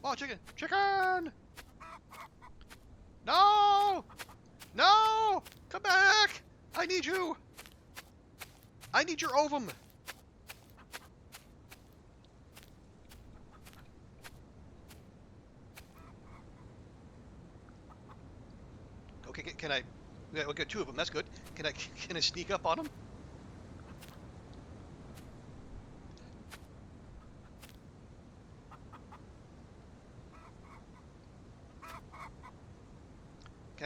Oh, chicken, chicken! No, no, come back! I need you. I need your ovum. Okay, can I? We got two of them. That's good. Can I? Can I sneak up on them?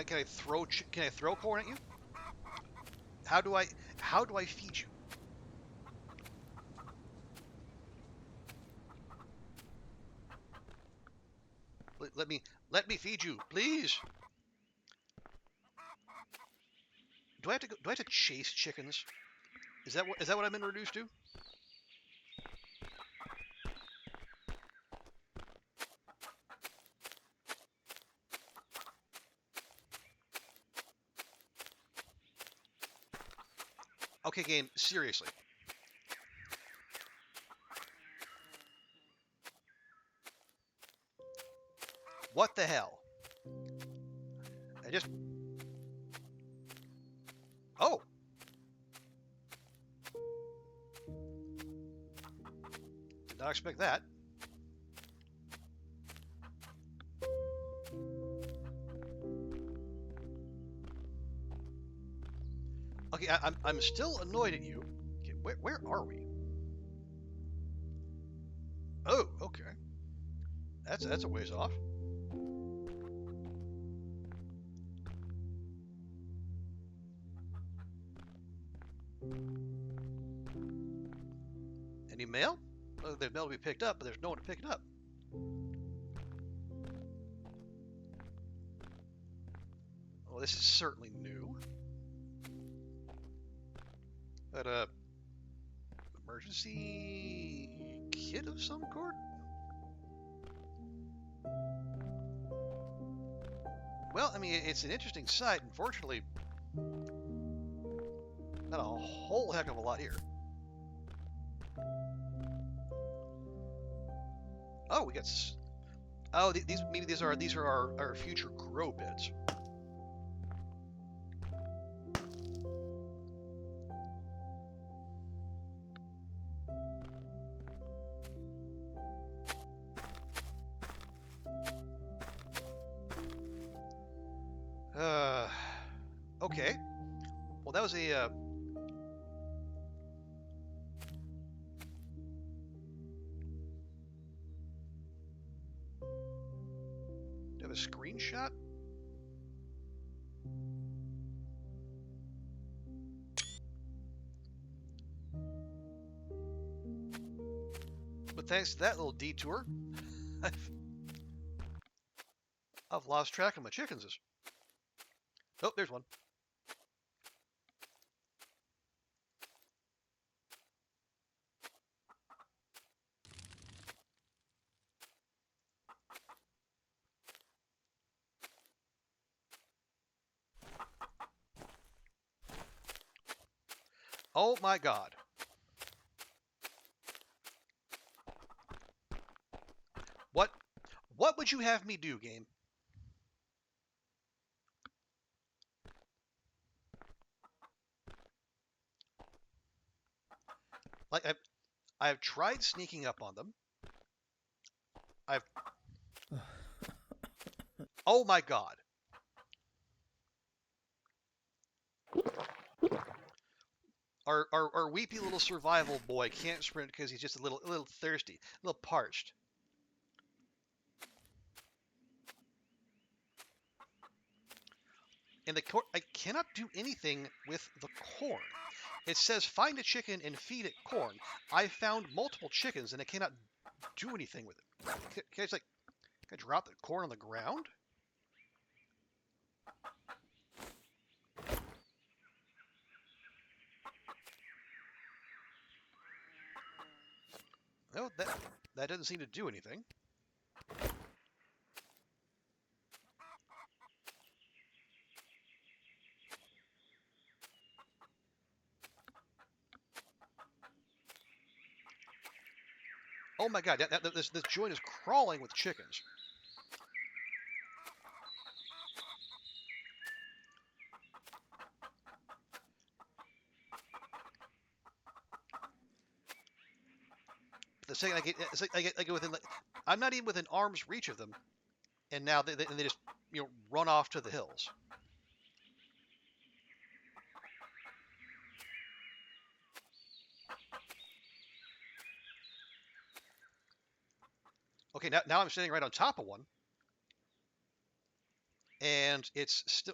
Can I throw? Can I throw corn at you? How do I? How do I feed you? Let me. Let me feed you, please. Do I have to go? Do I have to chase chickens? Is that what I'm introduced to? Okay, game. Seriously. What the hell? I just. Oh. Did not expect that. Okay, I'm still annoyed at you. Okay, where are we? Oh, okay. That's a ways off. Any mail? Oh, there's mail to be picked up, but there's no one to pick it up. Well, this is certainly new. But emergency kit of some sort? Well, I mean, it's an interesting sight. Unfortunately, not a whole heck of a lot here. Oh, we got. Oh, these are our future grow beds. Okay. Well, that was a... do you have a screenshot? But thanks to that little detour, I've lost track of my chickens. Oh, there's one. Oh my god. What would you have me do, game? Like I've tried sneaking up on them. I've Oh my god. Our weepy little survival boy can't sprint because he's just a little thirsty, a little parched. And I cannot do anything with the corn. It says find a chicken and feed it corn. I found multiple chickens and I cannot do anything with it. Can I drop the corn on the ground? No, that doesn't seem to do anything. Oh my god, this joint is crawling with chickens. The second I get within, like, I'm not even within arm's reach of them, and now they just run off to the hills. Okay, now I'm standing right on top of one, and it's still.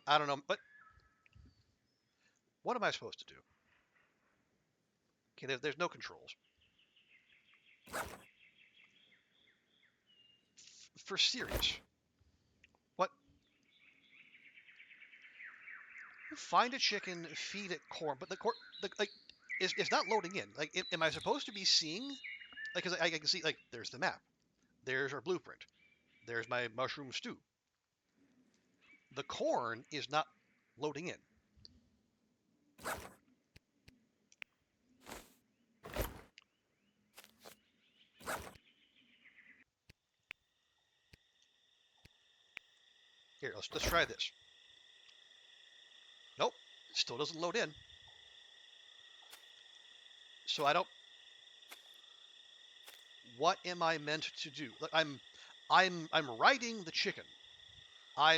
I don't know, but what am I supposed to do? Okay, there's no controls. For serious. What? Find a chicken, feed it corn, but the corn, like, it's not loading in. Like, am I supposed to be seeing? Like, cause I can see, like, there's the map, there's our blueprint, there's my mushroom stew. The corn is not loading in. Here, let's try this. Nope, still doesn't load in. So I don't. What am I meant to do? Like, I'm riding the chicken. I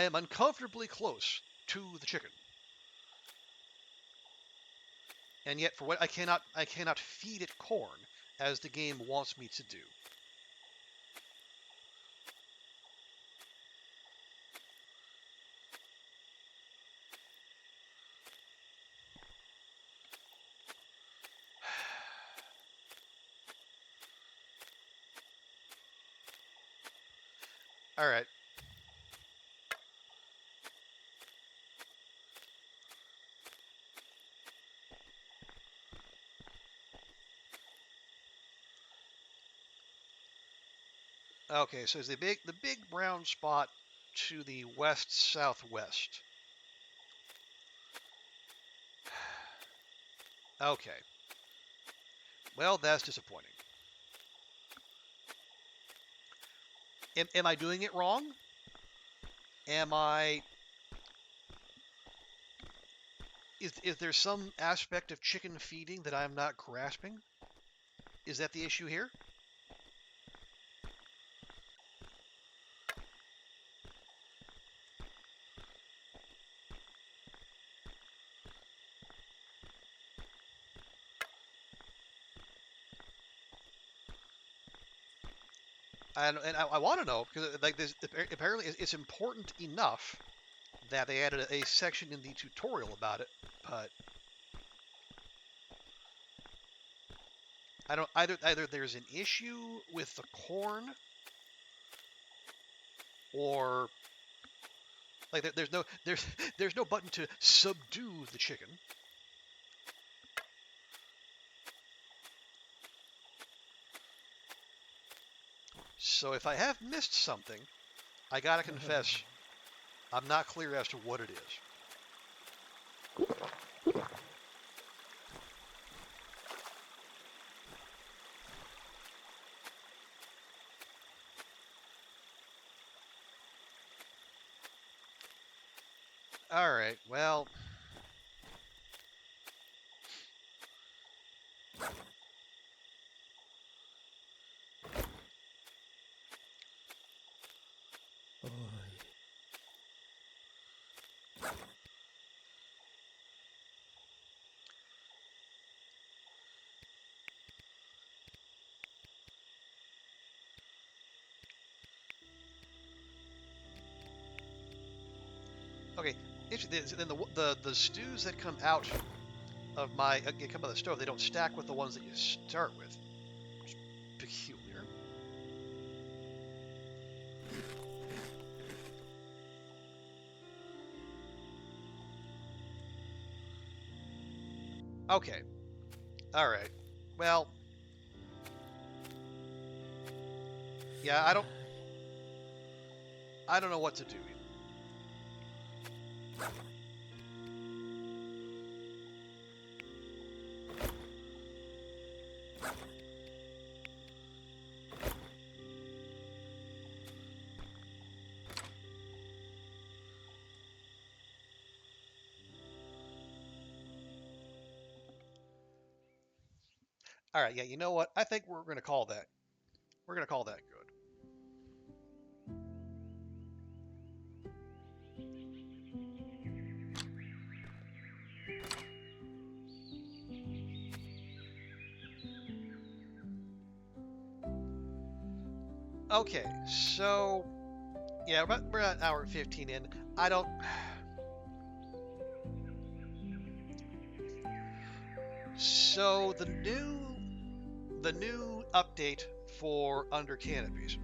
am uncomfortably close to the chicken, and yet for what I cannot feed it corn as the game wants me to do. All right. Okay, so it's the big brown spot to the west southwest. Okay. Well, that's disappointing. Am I doing it wrong? Am I? Is there some aspect of chicken feeding that I'm not grasping? Is that the issue here? And I want to know because like this apparently it's important enough that they added a section in the tutorial about it, but I don't either there's an issue with the corn or like there's no button to subdue the chicken. So if I have missed something, I gotta confess, I'm not clear as to what it is. All right, well, okay. Then the stews that come out of my come out of the stove, they don't stack with the ones that you start with. It's peculiar. Okay. All right. Well, yeah, I don't know what to do. All right, yeah, you know what? I think we're going to call that. We're going to call that good. Okay, so yeah, we're at hour 15 in. I don't. So the new update for Under Canopies.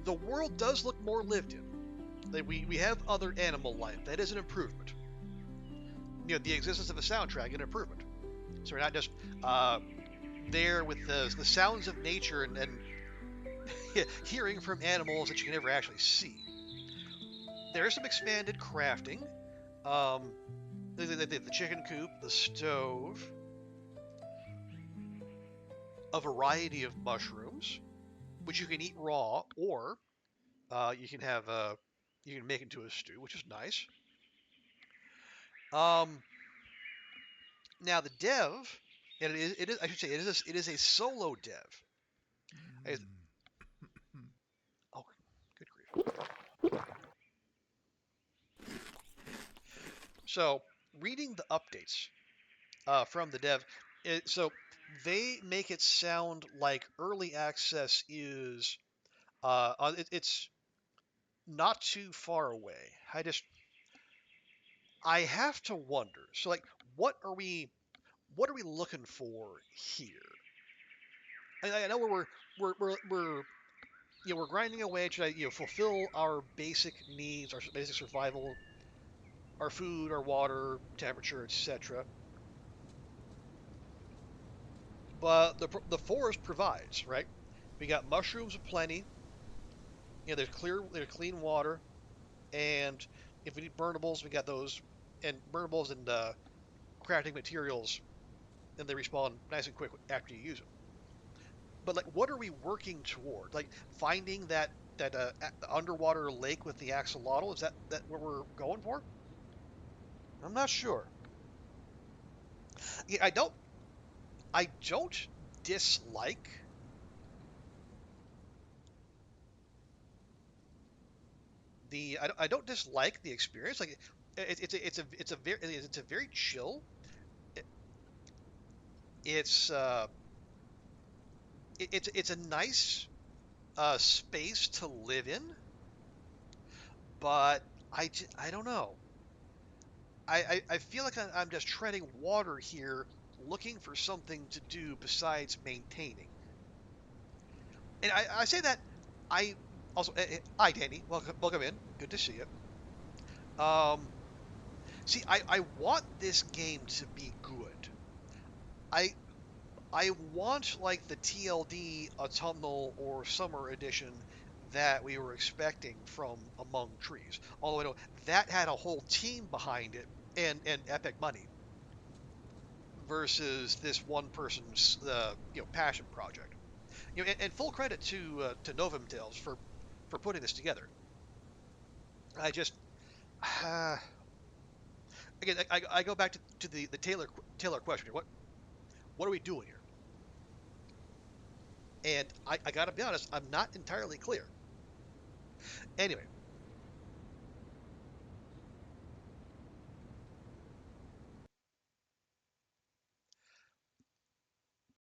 The world does look more lived in. Like we have other animal life. That is an improvement. You know, the existence of a soundtrack, an improvement. So we're not just there with the sounds of nature and hearing from animals that you can never actually see. There is some expanded crafting. The chicken coop, the stove, a variety of mushrooms, which you can eat raw, or you can have you can make into a stew, which is nice. Um, Now the dev, and it is I should say it is a solo dev. It- oh, good grief! So reading the updates from the dev, so they make it sound like early access is it's not too far away. I have to wonder. So like, what are we looking for here? I know we're we're grinding away to fulfill our basic needs, our basic survival, our food, our water, temperature, etc. But the forest provides, right? We got mushrooms aplenty. You know, there's clean water, and if we need burnables, we got those, and burnables and crafting materials, and they respawn nice and quick after you use them. But like, what are we working toward? Like finding that underwater lake with the axolotl? Is that what we're going for? I'm not sure. Yeah, I don't dislike I don't dislike the experience. Like it's a very chill. It, it's it's a nice space to live in, but I don't know. I feel like I'm just treading water here, looking for something to do besides maintaining. And I say that I also hi Danny, welcome in. Good to see you. Um, See, I want this game to be good. I I want like the TLD autumnal or summer edition that we were expecting from Among Trees. Although I know that had a whole team behind it and epic money versus this one person's passion project. And full credit to Novemtails for putting this together. I just uh, again I go back to the Taylor question. What are we doing here? And I got to be honest, I'm not entirely clear. Anyway,